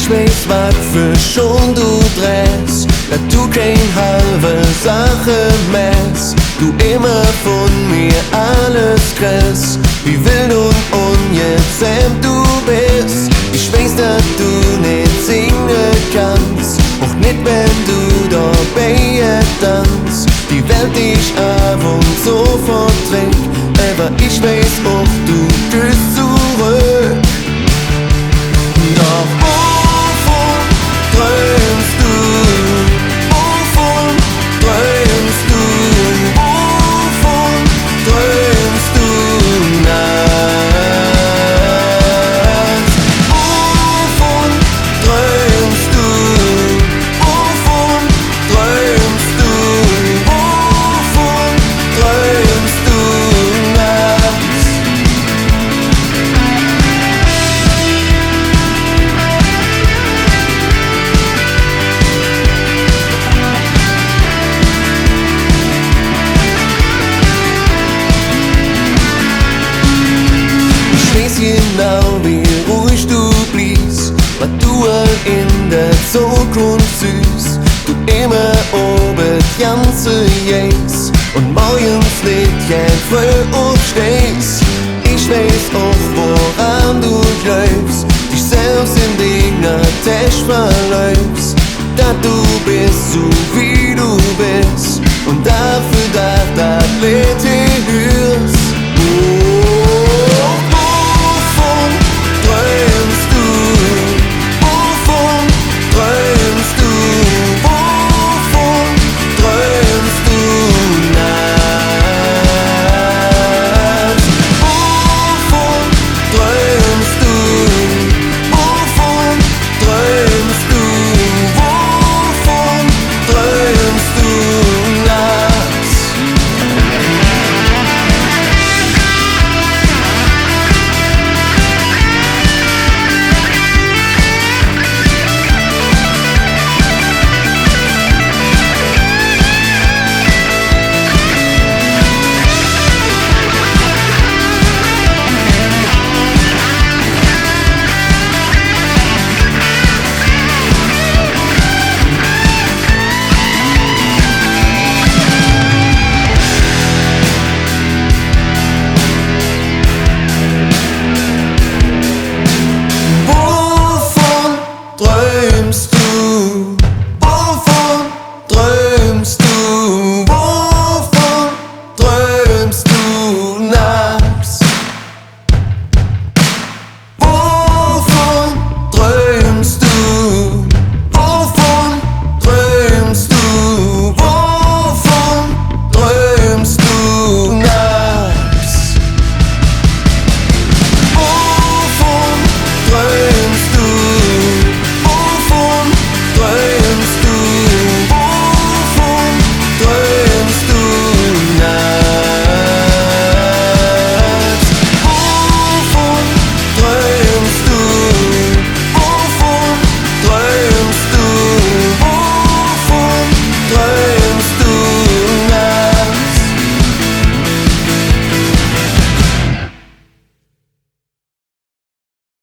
Ich weiß, was für schon du drehst, dass du kein halbe Sache mess. Du immer von mir alles kriegst, wie wild und ungesämt du bist. Ich weiß, dass du nicht singen kannst, auch nicht wenn du dabei tanzt. Die Welt dich ab und so verdrängt, aber ich weiß auch, du gehst zurück. Doch wovon träumst du? Wovon träumst du? Wovon träumst du nachts? Wovon träumst du? Wovon träumst du? Wovon träumst du nachts? Ich weiß genau, wie ruhig du bliebst, was du all in der Zukunft süß. Du immer oben ganze Jays und morgens nicht gern früh aufstehst. Ich weiß auch, woran du glaubst, dich selbst in den Tisch verliebst.